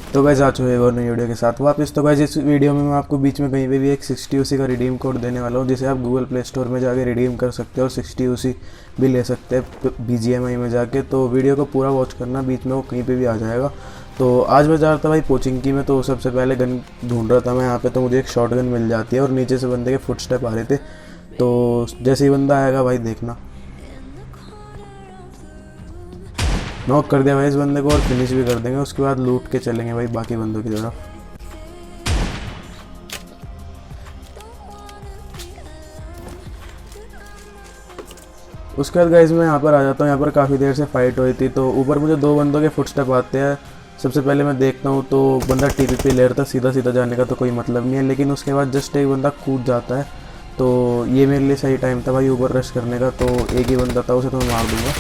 तो गाइस आ चुके हैं एक और नई वीडियो के साथ वापस। तो गाइस इस वीडियो में मैं आपको बीच में कहीं पे भी एक 60 UC का रिडीम कोड देने वाला हूँ, जिसे आप गूगल प्ले स्टोर में जाके रिडीम कर सकते हो और 60 UC भी ले सकते हैं BGMI में जाके। तो वीडियो को पूरा वॉच करना, बीच में वो कहीं पे भी आ जाएगा। तो आज मैं जा रहा था भाई कोचिंग की में, तो सबसे पहले गन ढूंढ रहा था मैं यहाँ पे, तो मुझे एक शॉर्ट गन मिल जाती है और नीचे से बंदे के फुटस्टेप आ रहे थे। तो जैसे ही बंदा आएगा भाई देखना, नॉक कर दिया भाई इस बंदे को और फिनिश भी कर देंगे। उसके बाद लूट के चलेंगे भाई बाकी बंदों की तरफ। उसके बाद गाइस मैं यहाँ पर आ जाता हूँ। यहाँ पर काफ़ी देर से फाइट हुई थी, तो ऊपर मुझे दो बंदों के फुटस्टेप आते हैं। सबसे पहले मैं देखता हूँ तो बंदा TPP ले रहा था, सीधा सीधा जाने का तो कोई मतलब नहीं है, लेकिन उसके बाद जस्ट एक बंदा कूद जाता है। तो ये मेरे लिए सही टाइम था भाई ऊपर रश करने का। तो एक ही बंदा था, उसे तो मैं मार दूंगा।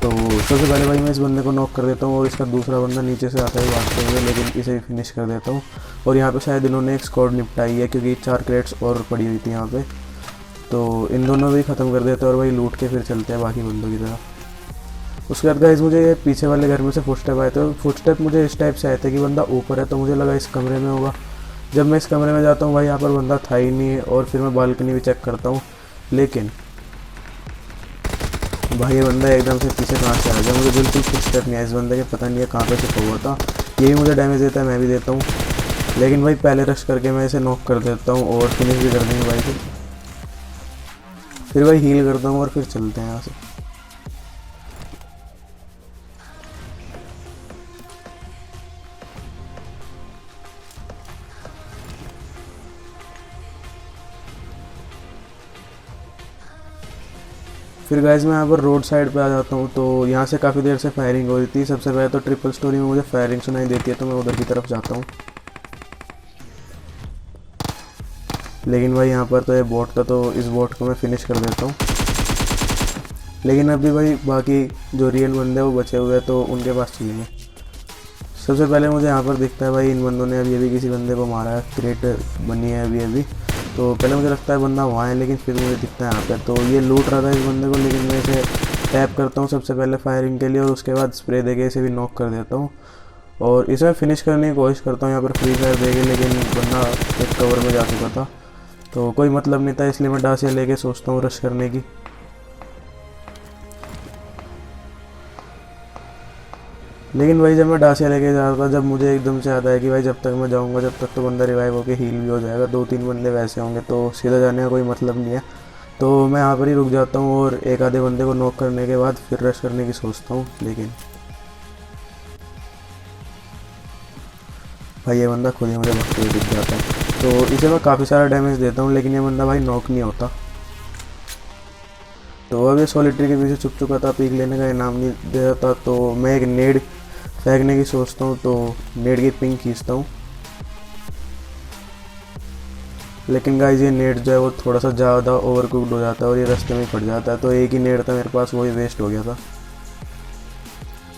तो सबसे पहले भाई मैं इस बंदे को नॉक कर देता हूँ और इसका दूसरा बंदा नीचे से आता है भागते हुए, लेकिन इसे भी फिनिश कर देता हूँ। और यहाँ पे शायद इन्होंने एक स्क्वाड निपटाई है, क्योंकि 4 क्रेट्स और पड़ी हुई थी यहाँ पे। तो इन दोनों भी ख़त्म कर देते हैं और भाई लूट के फिर चलते हैं बाकी बंदों की तरफ। उसके बाद गाइस मुझे पीछे वाले घर में से फुटस्टेप आए थे। फुटस्टेप मुझे इस टाइप से आए थे कि बंदा ऊपर है, तो मुझे लगा इस कमरे में होगा। जब मैं इस कमरे में जाता हूँ भाई यहाँ पर बंदा था ही नहीं, और फिर मैं बालकनी भी चेक करता हूँ, लेकिन भाई ये बंदा एकदम से पीछे कहाँ से आ गया। मुझे बिल्कुल फुटस्टेप नहीं है इस बंदे के, पता नहीं है कहाँ पे छुपा हुआ था। यही मुझे डैमेज देता है, मैं भी देता हूँ, लेकिन भाई पहले रश करके मैं इसे नॉक कर देता हूँ और फिनिश भी कर देंगे भाई को। फिर भाई हील करता हूँ और फिर चलते हैं यहाँ से। फिर गाइस मैं यहाँ पर रोड साइड पे आ जाता हूँ। तो यहाँ से काफ़ी देर से फायरिंग हो रही थी। सबसे पहले तो ट्रिपल स्टोरी में मुझे फायरिंग सुनाई देती है, तो मैं उधर की तरफ जाता हूँ, लेकिन भाई यहाँ पर तो ये बॉट था, तो इस बॉट को मैं फिनिश कर देता हूँ। लेकिन अभी भाई बाकी जो रियल बंदे हैं वो बचे हुए हैं, तो उनके पास चलेंगे। सबसे पहले मुझे यहाँ पर दिखता है भाई इन बंदों ने अभी किसी बंदे को मारा है, क्रेट बनी है अभी। तो पहले मुझे लगता है बंदा वहाँ है, लेकिन फिर मुझे दिखता है यहाँ पे। तो ये लूट रहा था इस बंदे को, लेकिन मैं इसे टैप करता हूँ सबसे पहले फायरिंग के लिए, और उसके बाद स्प्रे देके इसे भी नॉक कर देता हूँ और इसे मैं फिनिश करने की कोशिश करता हूँ यहाँ पर फ्री फायर देके, लेकिन बंदा एक कवर में जा चुका था, तो कोई मतलब नहीं था। इसलिए मैं डासिया लेके सोचता हूँ रश करने की। लेकिन भाई जब मैं डासिया लेके जा रहा था, जब मुझे एकदम से याद आया कि भाई जब तक मैं जाऊंगा जब तक तो बंदा रिवाइव होकर हील भी हो जाएगा, 2-3 बंदे वैसे होंगे, तो सीधा जाने का कोई मतलब नहीं है। तो मैं यहाँ पर ही रुक जाता हूँ और एक आधे बंदे को नॉक करने के बाद फिर रश करने की सोचता हूँ, लेकिन भाई ये बंदा खुद ही मुझे भगते हुए दिख जाता है। तो इसे मैं काफ़ी सारा डैमेज देता हूँ, लेकिन ये बंदा भाई नॉक नहीं होता। तो अब ये सॉलिटरी के पीछे छुप चुका था, पीक लेने का इनाम नहीं दे रहा था। तो मैं एक नेड फेंकने की सोचता हूँ, तो नेड की पिंग खींचता हूँ, लेकिन गाइस ये नेड जो है वो थोड़ा सा ज़्यादा ओवरकुक्ड हो जाता है और ये रास्ते में फट जाता है। तो एक ही नेड था मेरे पास, वही वेस्ट हो गया था।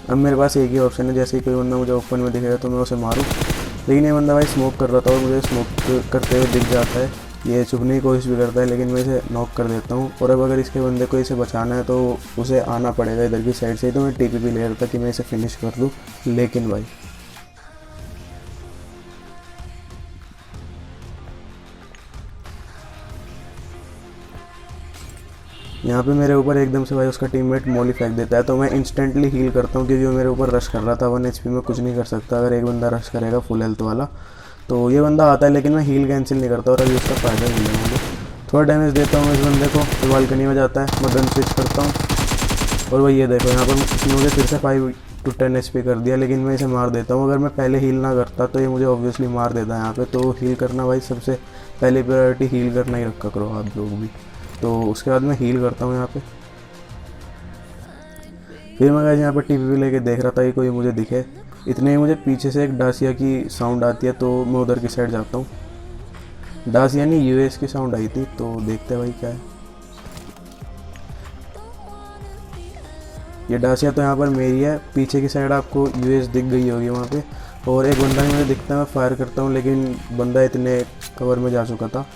अब मेरे पास एक ही ऑप्शन है, जैसे ही कोई बंदा मुझे ओपन में दिखेगा तो मैं उसे मारूँ, लेकिन ये बंदा भाई स्मोक कर रहा था और मुझे स्मोक करते हुए दिख जाता है। ये छुपने की कोशिश भी करता है, लेकिन मैं इसे नॉक कर देता हूँ। और अब अगर इसके बंदे को इसे बचाना है तो उसे आना पड़ेगा इधर की साइड से ही। तो मैं TPP ले रहा था कि मैं इसे फिनिश कर दूँ, लेकिन भाई यहाँ पे मेरे ऊपर एकदम से भाई उसका टीममेट मोली फेंक देता है। तो मैं इंस्टेंटली हील करता हूँ, क्योंकि वो मेरे ऊपर रश कर रहा था। 1 HP में कुछ नहीं कर सकता अगर एक बंदा रश करेगा फुल हेल्थ वाला। तो ये बंदा आता है, लेकिन मैं हील कैंसिल नहीं करता और अभी उसका फ़ायदा ही नहीं मुझे। थोड़ा डैमेज देता हूँ इस बंदे को, तो बालकनी में जाता है, मैं गन स्विच करता हूँ और भाई ये देखो यहाँ पर इसने मुझे फिर से 5 to 10 HP कर दिया, लेकिन मैं इसे मार देता हूँ। अगर मैं पहले हील ना करता तो ये मुझे ऑब्वियसली मार देता है यहाँ पे। तो हील करना भाई सबसे पहली प्रायोरिटी हील करना ही रखा करो आप लोग भी। तो उसके बाद मैं हील करता हूँ यहाँ पे। फिर मैं गाइस यहाँ पर TPP लेके देख रहा था कि कोई मुझे दिखे, इतने ही मुझे पीछे से एक डासिया की साउंड आती है, तो मैं उधर की साइड जाता हूँ। डासिया नहीं US की साउंड आई थी, तो देखते हैं भाई क्या है। ये डासिया तो यहाँ पर मेरी है, पीछे की साइड आपको US दिख गई होगी वहाँ पे। और एक बंदा मुझे दिखता है, मैं फायर करता हूँ, लेकिन बंदा इतने कवर में जा चुका था।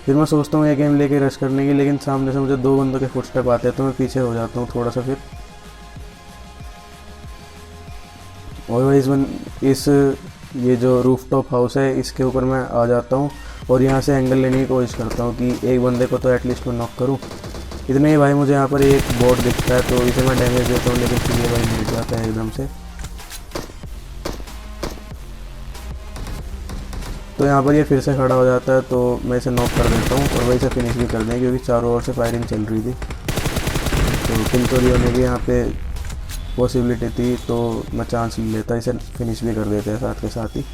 फिर मैं सोचता हूँ एक गेम लेके रश करने की, लेकिन सामने से मुझे 2 बंदों के फुटस्टेप आते हैं, तो मैं पीछे हो जाता हूँ थोड़ा सा। फिर और वही इस ये जो रूफ टॉप हाउस है इसके ऊपर मैं आ जाता हूँ और यहाँ से एंगल लेने की कोशिश करता हूँ कि एक बंदे को तो एटलीस्ट मैं नॉक करूँ। इतने ही भाई मुझे यहाँ पर एक बोट दिखता है तो इसे मैं डैमेज देता हूँ, लेकिन फिर ये भाई मिट जाता है एकदम से। तो यहाँ पर ये फिर से खड़ा हो जाता है तो मैं इसे नॉक कर देता हूँ और वही से फिनिश भी कर दें क्योंकि चारों ओर से फायरिंग चल रही थी। तो किल चोरी होने की यहाँ पे पॉसिबिलिटी थी तो मैं चांस ले लेता, इसे फिनिश भी कर देते हैं साथ के साथ ही।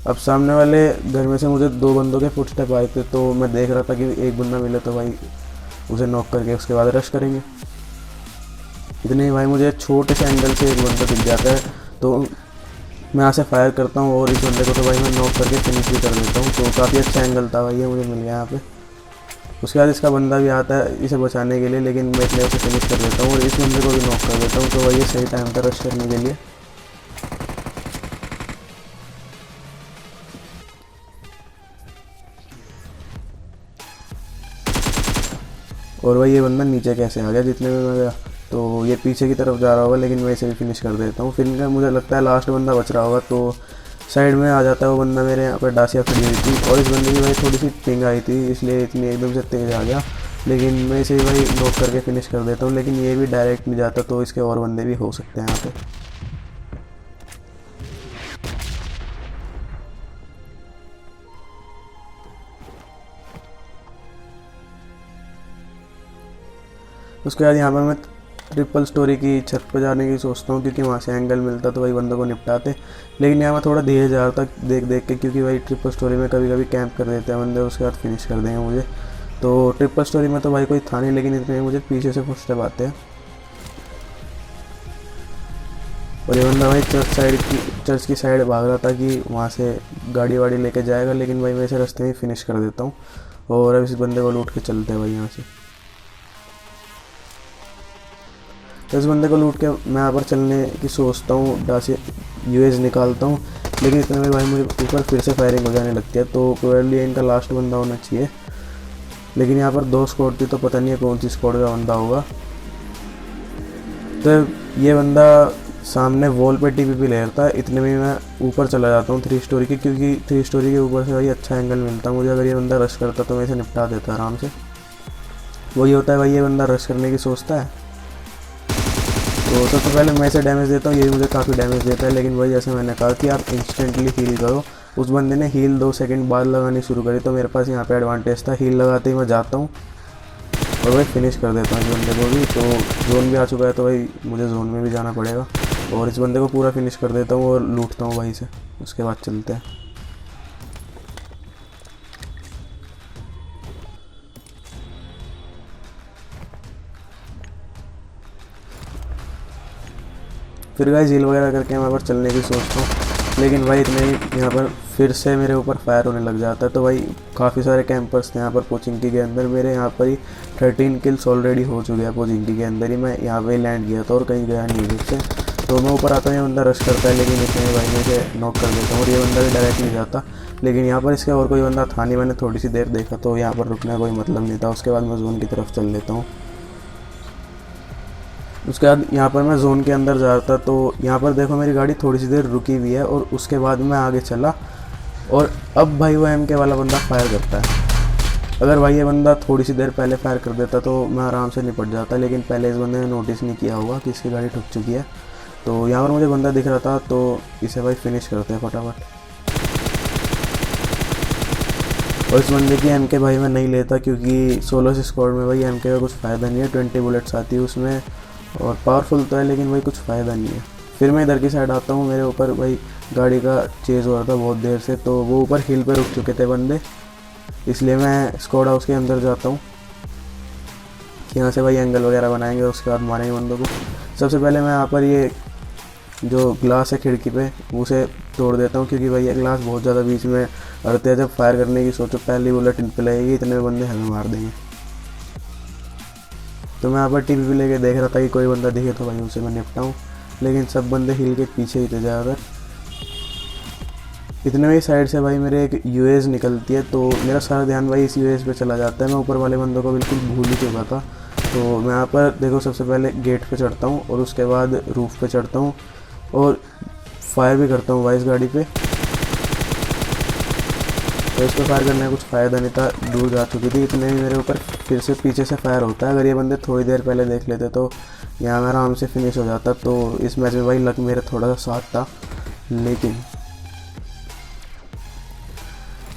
अब सामने वाले घर में से मुझे 2 बंदों के फुटस्टेप आए थे तो मैं देख रहा था कि एक बंदा मिले तो भाई उसे नॉक करके उसके बाद रश करेंगे। इतने ही भाई मुझे छोटे से एंगल से एक बंदा दिख जाता है तो मैं यहाँ से फायर करता हूँ और इस बंदे को तो भाई मैं नॉक करके फिनिश भी कर देता हूँ। तो काफ़ी अच्छा एंगल था भाई, ये मुझे मिल गया यहाँ पे। उसके बाद इसका बंदा भी आता है इसे बचाने के लिए, लेकिन मैं इसलिए उसे फिनिश कर देता हूँ और इस बंदे को भी नॉक कर देता हूँ। तो वही सही टाइम था रश करने के लिए। और वही ये बंदा नीचे कैसे आ गया जितने में मैं गया, तो ये पीछे की तरफ जा रहा होगा लेकिन मैं इसे भी फिनिश कर देता हूँ। फिर मुझे लगता है लास्ट बंदा बच रहा होगा तो साइड में आ जाता है वो बंदा, मेरे यहाँ पर डासिया खड़ी हुई थी और इस बंदे की भाई थोड़ी सी पिंग आई थी इसलिए इतनी एकदम से तेज़ आ गया, लेकिन मैं इसे भाई नॉक करके फिनिश कर देता हूँ। लेकिन ये भी डायरेक्ट नहीं जाता तो इसके और बंदे भी हो सकते हैं यहाँ पे। उसके बाद यहाँ पर मैं ट्रिपल स्टोरी की छत पर जाने की सोचता हूँ क्योंकि वहाँ से एंगल मिलता तो वही बंदों को निपटाते। लेकिन यहाँ मैं थोड़ा धीरे जा रहा था देख के क्योंकि भाई ट्रिपल स्टोरी में कभी कभी कैंप कर देते हैं बंदे, उसके बाद फिनिश कर देंगे मुझे। तो ट्रिपल स्टोरी में तो भाई कोई था नहीं, लेकिन इतने मुझे पीछे से फुटस्टेप आते हैं और ये बंदा भाई चर्च की साइड भाग रहा था कि वहाँ से गाड़ी वाड़ी लेके जाएगा, लेकिन भाई मैं इसे रास्ते में फिनिश कर देता हूँ और अब इस बंदे को लूट के चलते हैं भाई यहाँ से। तो इस बंदे को लूट के मैं यहाँ पर चलने की सोचता हूँ, डासी यूएस निकालता हूँ, लेकिन इतने में भाई मुझे ऊपर फिर से फायरिंग हो जाने लगती है तो प्रोबेबली इनका लास्ट बंदा होना चाहिए। लेकिन यहाँ पर 2 स्क्वाड थी तो पता नहीं है कौन सी स्क्वाड का बंदा होगा। तो ये बंदा सामने वॉल पे टीपीपी ले रहा था, इतने में मैं ऊपर चला जाता हूँ 3 स्टोरी की, क्योंकि 3 स्टोरी के ऊपर से भाई अच्छा एंगल मिलता मुझे। अगर ये बंदा रश करता तो मैं इसे निपटा देता आराम से। वही होता है भाई, ये बंदा रश करने की सोचता है तो सबसे पहले मैं इसे डैमेज देता हूँ, ये भी मुझे काफ़ी डैमेज देता है। लेकिन वही जैसे मैंने कहा कि आप इंस्टेंटली हील करो, उस बंदे ने हील 2 सेकंड बाद लगानी शुरू करी तो मेरे पास यहाँ पे एडवांटेज था। हील लगाते ही मैं जाता हूँ और भाई फिनिश कर देता हूँ इस बंदे को भी। तो जोन भी आ चुका है तो भाई मुझे जोन में भी जाना पड़ेगा और इस बंदे को पूरा फिनिश कर देता हूँ और लूटता हूँ भाई से। उसके बाद चलते हैं। फिर गाइस हील वगैरह करके मैं पर चलने की सोचता हूँ, लेकिन भाई इतने ही यहाँ पर फिर से मेरे ऊपर फायर होने लग जाता है। तो भाई काफ़ी सारे कैंपर्स थे यहाँ पर पोचिंकी के अंदर। मेरे यहाँ पर ही 13 किल्स ऑलरेडी हो चुके हैं पोचिंकी के अंदर ही। मैं यहाँ पे लैंड किया था और कहीं गया नहीं इधर से। तो मैं ऊपर आता हूँ, ये बंदा रश करता है लेकिन इसमें भाई मैं इसे नॉक कर देता हूँ और ये बंदा भी डायरेक्ट नहीं जाता। लेकिन यहाँ पर इसके और कोई बंदा था नहीं, मैंने थोड़ी सी देर देखा तो यहाँ पर रुकने का कोई मतलब नहीं था। उसके बाद मैं जोन की तरफ चल लेता हूँ। उसके बाद यहाँ पर मैं जोन के अंदर जा रहा था तो यहाँ पर देखो मेरी गाड़ी थोड़ी सी देर रुकी हुई है और उसके बाद मैं आगे चला और अब भाई वो एमके वाला बंदा फायर करता है। अगर भाई ये बंदा थोड़ी सी देर पहले फायर कर देता तो मैं आराम से निपट जाता, लेकिन पहले इस बंदे ने नोटिस नहीं किया होगा कि इसकी गाड़ी ठुक चुकी है। तो यहाँ पर मुझे बंदा दिख रहा था तो इसे भाई फिनिश करते हैं फटाफट। और इस बंदे की एमके भाई मैं नहीं लेता क्योंकि सोलो स्क्वाड में भाई एमके का कुछ फ़ायदा नहीं है। 20 बुलेट्स आती है उसमें और पावरफुल तो है लेकिन भाई कुछ फ़ायदा नहीं है। फिर मैं इधर की साइड आता हूँ, मेरे ऊपर भाई गाड़ी का चेज़ हो रहा था बहुत देर से तो वो ऊपर हिल पे रुक चुके थे बंदे, इसलिए मैं स्क्वाड हाउस के अंदर जाता हूँ कि यहाँ से भाई एंगल वगैरह बनाएंगे उसके बाद मारेंगे बंदों को। सबसे पहले मैं यहाँ पर ये जो ग्लास है खिड़की पे उसे तोड़ देता हूँ क्योंकि भाई ये ग्लास बहुत ज़्यादा बीच में अड़ते हैं। जब फायर करने की सोचो पहली बुलेट इन पर लगेगी इतने बंदे हमें मार देंगे। तो मैं यहाँ पर टीपी लेके देख रहा था कि कोई बंदा दिखे तो भाई उसे मैं निपटाऊँ, लेकिन सब बंदे हिल के पीछे ही थे ज़्यादातर। इतने में ही साइड से भाई मेरे एक यूएस निकलती है तो मेरा सारा ध्यान भाई इस यूएस पे चला जाता है। मैं ऊपर वाले बंदों को बिल्कुल भूल ही चुका था। तो मैं यहाँ पर देखो सबसे पहले गेट पे चढ़ता हूँ और उसके बाद रूफ़ पे चढ़ता हूँ और फायर भी करता हूँ भाई इस गाड़ी पे। तो इस पर फायर करने का कुछ फ़ायदा नहीं था, दूर जा चुकी थी। इतने ही मेरे ऊपर फिर से पीछे से फायर होता है। अगर ये बंदे थोड़ी देर पहले देख लेते तो यहाँ मैं आराम से फिनिश हो जाता। तो इस मैच में भाई लक मेरा थोड़ा सा साथ था। लेकिन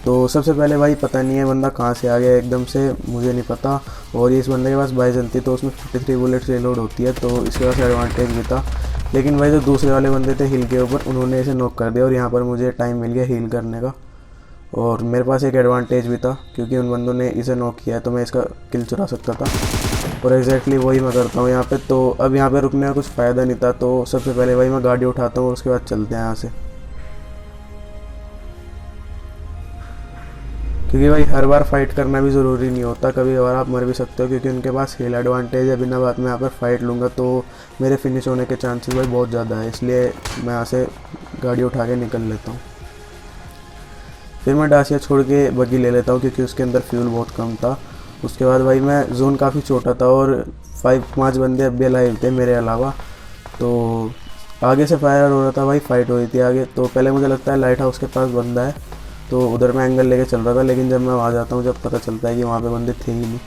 तो सबसे पहले भाई पता नहीं है बंदा कहाँ से आ गया एकदम से, मुझे नहीं पता। और ये इस बंदे के पास बाइजन थी तो उसमें 53 बुलेट्स रिलोड होती है, तो इसके पास एडवांटेज भी था। लेकिन भाई जो दूसरे वाले बंदे थे हिल के ऊपर, उन्होंने इसे नॉक कर दिया और यहाँ पर मुझे टाइम मिल गया हील करने का। और मेरे पास एक एडवांटेज भी था क्योंकि उन बंदों ने इसे नॉक किया है, तो मैं इसका किल चुरा सकता था। और एग्जैक्टली वही मैं करता हूँ यहाँ पे। तो अब यहाँ पे रुकने का कुछ फ़ायदा नहीं था, तो सबसे पहले भाई मैं गाड़ी उठाता हूँ और उसके बाद चलते हैं यहाँ से। क्योंकि भाई हर बार फाइट करना भी ज़रूरी नहीं होता, कभी कभार आप मर भी सकते हो, क्योंकि उनके पास हिल एडवांटेज है। बिना बात में यहाँ पर फाइट लूँगा तो मेरे फिनिश होने के चांसेस भाई बहुत ज़्यादा है, इसलिए मैं यहाँ से गाड़ी उठा के निकल लेता हूँ। फिर मैं डासिया छोड़ के बग्गी ले लेता हूँ क्योंकि उसके अंदर फ्यूल बहुत कम था। उसके बाद भाई मैं जोन काफ़ी छोटा था और 5 बंदे अब भी अलाइव थे मेरे अलावा। तो आगे से फायर हो रहा था भाई, फाइट हो रही थी आगे। तो पहले मुझे लगता है लाइट हाउस के पास बंदा है, तो उधर मैं एंगल लेके चल रहा था। लेकिन जब मैं वहाँ जाता हूँ जब पता चलता है कि वहाँ पे बंदे थे ही नहीं।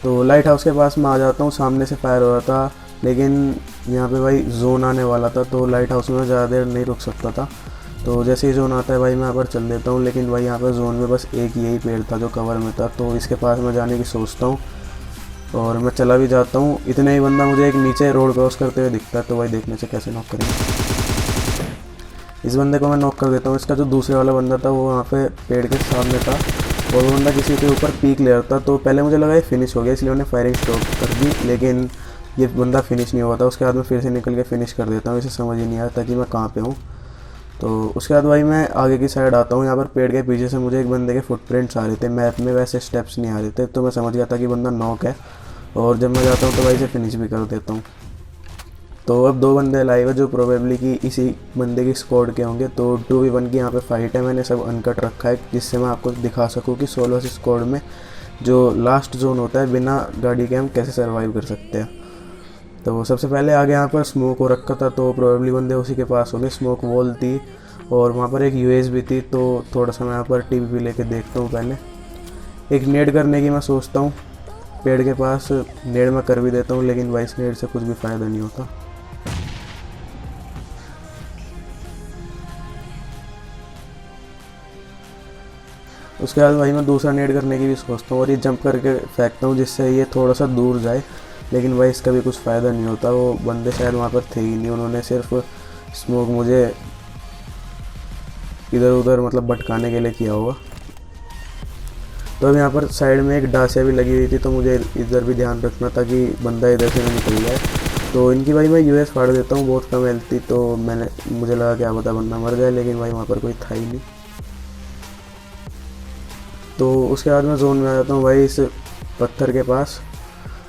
तो लाइट हाउस के पास मैं आ जाता हूँ, सामने से फायर हो रहा था। लेकिन यहाँ पे भाई जोन आने वाला था, तो लाइट हाउस में ज़्यादा देर नहीं रुक सकता था। तो जैसे ही जोन आता है भाई मैं यहाँ पर चल देता हूँ। लेकिन भाई यहाँ पर जोन में बस एक यही पेड़ था जो कवर में था, तो इसके पास मैं जाने की सोचता हूँ और मैं चला भी जाता हूँ। इतने ही बंदा मुझे एक नीचे रोड क्रॉस करते हुए दिखता है, तो भाई देखने से कैसे नॉक करेंगे। इस बंदे को मैं नॉक कर देता हूँ। इसका जो दूसरे वाला बंदा था वो वहाँ पे पेड़ के सामने था और वो बंदा किसी के ऊपर पीक ले रहा था। तो पहले मुझे लगा ये फिनिश हो गया, इसलिए मैंने फायरिंग स्टॉप कर दी। लेकिन ये बंदा फिनिश नहीं हुआ था। उसके बाद मैं फिर से निकल के फिनिश कर देता हूँ, इसे समझ ही नहीं आता कि मैं कहाँ पे हूँ। तो उसके बाद भाई मैं आगे की साइड आता हूँ। यहाँ पर पेड़ के पीछे से मुझे एक बंदे के फुटप्रिंट्स आ रहे थे, मैप में वैसे स्टेप्स नहीं आ रहे थे, तो मैं समझ गया था कि बंदा नॉक है। और जब मैं जाता हूँ तो भाई इसे फिनिश भी कर देता हूँ। तो अब 2 बंदे लाइव है जो प्रोबेबली कि इसी बंदे की स्क्वाड के होंगे। तो 2v1 की यहाँ पे फाइट है। मैंने सब अनकट रखा है जिससे मैं आपको दिखा सकूँ कि सोलो वर्सेस स्क्वाड में जो लास्ट जोन होता है बिना गाड़ी के हम कैसे सर्वाइव कर सकते हैं। तो सबसे पहले आगे यहाँ पर स्मोक हो रखा था, तो प्रोबेबली बंदे उसी के पास होंगे। स्मोक वॉल थी और वहाँ पर एक यूएस भी थी। तो थोड़ा सा मैं यहाँ पर टीवी लेके देखता हूँ। पहले एक नेड करने की मैं सोचता हूँ, पेड़ के पास नेड मैं कर भी देता हूँ, लेकिन भाई इस नेड से कुछ भी फ़ायदा नहीं होता। उसके बाद भाई मैं दूसरा नेड करने की भी सोचता हूँ और ये जंप करके फेंकता हूँ जिससे ये थोड़ा सा दूर जाए। लेकिन भाई इसका भी कुछ फ़ायदा नहीं होता, वो बंदे शायद वहाँ पर थे ही नहीं। उन्होंने सिर्फ स्मोक मुझे इधर उधर मतलब भटकाने के लिए किया होगा। तो अब यहाँ पर साइड में एक डासिया भी लगी हुई थी, तो मुझे इधर भी ध्यान रखना था कि बंदा इधर से ना निकल जाए। तो इनकी भाई मैं यूएस फाड़ देता हूँ, बहुत कम हेल्थ थी। तो मुझे लगा क्या पता बंदा मर जाए, लेकिन भाई वहाँ पर कोई था ही नहीं। तो उसके बाद मैं जोन में आ जाता हूँ भाई इस पत्थर के पास।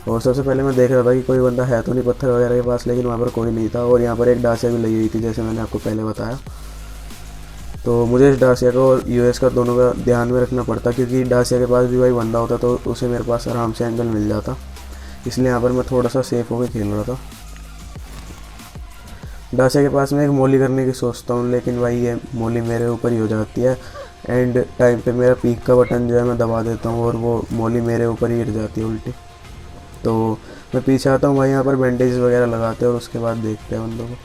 और सबसे पहले मैं देख रहा था कि कोई बंदा है तो नहीं पत्थर वगैरह के पास, लेकिन वहाँ पर कोई नहीं था। और यहाँ पर एक डासिया भी लगी हुई थी जैसे मैंने आपको पहले बताया। तो मुझे इस डासिया का और यूएस का दोनों का ध्यान में रखना पड़ता, क्योंकि डासिया के पास भी भाई बंदा होता तो उसे मेरे पास आराम से एंगल मिल जाता। इसलिए यहाँ पर मैं थोड़ा सा सेफ होकर खेल रहा था। डासिया के पास मैं एक मोली करने की सोचता हूँ, लेकिन भाई ये मोली मेरे ऊपर ही हो जाती है। एंड टाइम पे मेरा पीक का बटन जो है मैं दबा देता हूँ और वो मोली मेरे ऊपर ही गिर जाती है उल्टी। तो मैं पीछे आता हूँ भाई, यहाँ पर बैंडेज वगैरह लगाते हैं और उसके बाद देखते हैं बंदों को।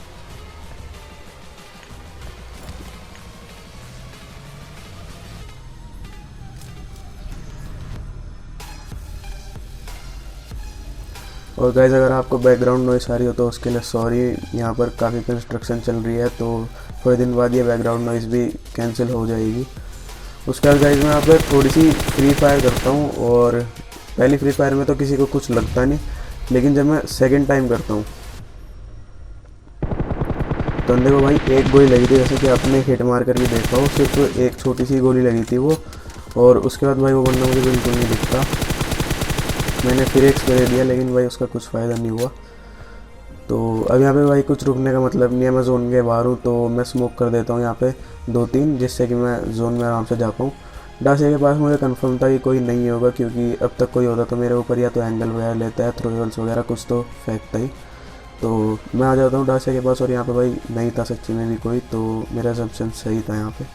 और गाइस अगर आपको बैकग्राउंड नॉइस आ रही हो तो उसके लिए सॉरी, यहाँ पर काफ़ी कंस्ट्रक्शन चल रही है, तो थोड़े दिन बाद ये बैकग्राउंड नॉइस भी कैंसिल हो जाएगी। उसके बाद गाइस मैं यहाँ पर थोड़ी सी फ्री फायर करता हूँ। और पहली फ्री फायर में तो किसी को कुछ लगता नहीं, लेकिन जब मैं सेकंड टाइम करता हूँ तो अंदर को भाई एक गोली लगी थी, जैसे कि आपने हिट मार कर भी देखा हो, सिर्फ एक छोटी सी गोली लगी थी वो। और उसके बाद भाई वो बंदा मुझे बिल्कुल नहीं दिखता। मैंने फिर एक स्प्रे दिया, लेकिन भाई उसका कुछ फ़ायदा नहीं हुआ। तो अब यहाँ पे भाई कुछ रुकने का मतलब नहीं है, मैं जोन के बाहर हूँ। तो मैं स्मोक कर देता हूँ यहाँ पे 2-3, जिससे कि मैं जोन में आराम से जा पाऊँ। डासिया के पास मुझे कंफर्म था कि कोई नहीं होगा, क्योंकि अब तक कोई होता तो मेरे ऊपर या तो एंगल वगैरह लेता है, थ्रोवल्स वगैरह कुछ तो फेंकता ही। तो मैं आ जाता हूँ डासिया के पास, और यहाँ पे भाई नहीं था सच्ची में भी कोई, तो मेरा असम्पशन सही था यहाँ पे।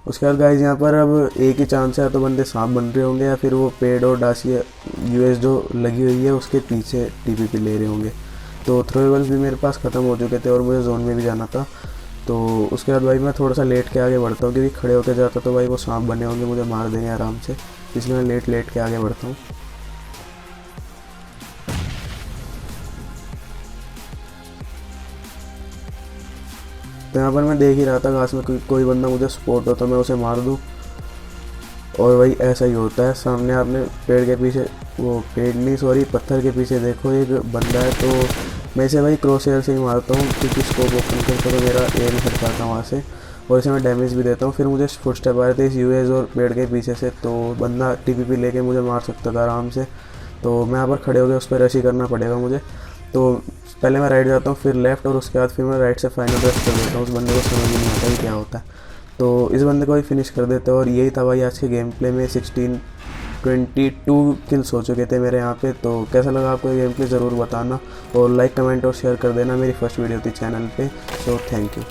उसके बाद गाइज यहाँ पर अब एक ही चांस है, तो बंदे सांप बन रहे होंगे या फिर वो पेड़ और डासिया यूएस जो लगी हुई है उसके पीछे टीपीपी ले रहे होंगे। तो थ्रोएबल्स भी मेरे पास ख़त्म हो चुके थे और मुझे जोन में भी जाना था। तो उसके बाद भाई मैं थोड़ा सा लेट के आगे बढ़ता हूँ, क्योंकि खड़े होकर जाता तो भाई वो सांप बने होंगे, मुझे मार देंगे आराम से, इसलिए मैं लेट के आगे बढ़ता हूँ। तो यहाँ पर मैं देख ही रहा था घास में कोई बंदा मुझे स्पॉट हो तो मैं उसे मार दूँ, और वही ऐसा ही होता है। सामने आपने पेड़ के पीछे, वो पेड़ नहीं सॉरी पत्थर के पीछे देखो एक बंदा है, तो मैं इसे भाई क्रॉस एयर से ही मारता हूँ, क्योंकि स्कोप ओपन करके तो मेरा एयर ही हट जाता है वहाँ से, और इसे मैं डैमेज भी देता हूँ। फिर मुझे फुटस्टेप आ रहे थे इस यूएस और पेड़ के पीछे से, तो बंदा टीपीपी लेके मुझे मार सकता था आराम से। तो मैं यहाँ पर खड़े हो गए, उस पर रश ही करना पड़ेगा मुझे। तो पहले मैं राइट जाता हूँ, फिर लेफ्ट, और उसके बाद फिर मैं राइट से फाइनल रश कर देता हूँ। उस बंदे को समझ नहीं आता कि क्या होता है, तो इस बंदे को ही फिनिश कर देते हैं। और यही था भाई आज के गेम प्ले में। 22 किल्स हो चुके थे मेरे यहाँ पे। तो कैसा लगा आपको ये गेम प्ले ज़रूर बताना, और लाइक कमेंट और शेयर कर देना। मेरी फर्स्ट वीडियो थी चैनल पे, सो थैंक यू।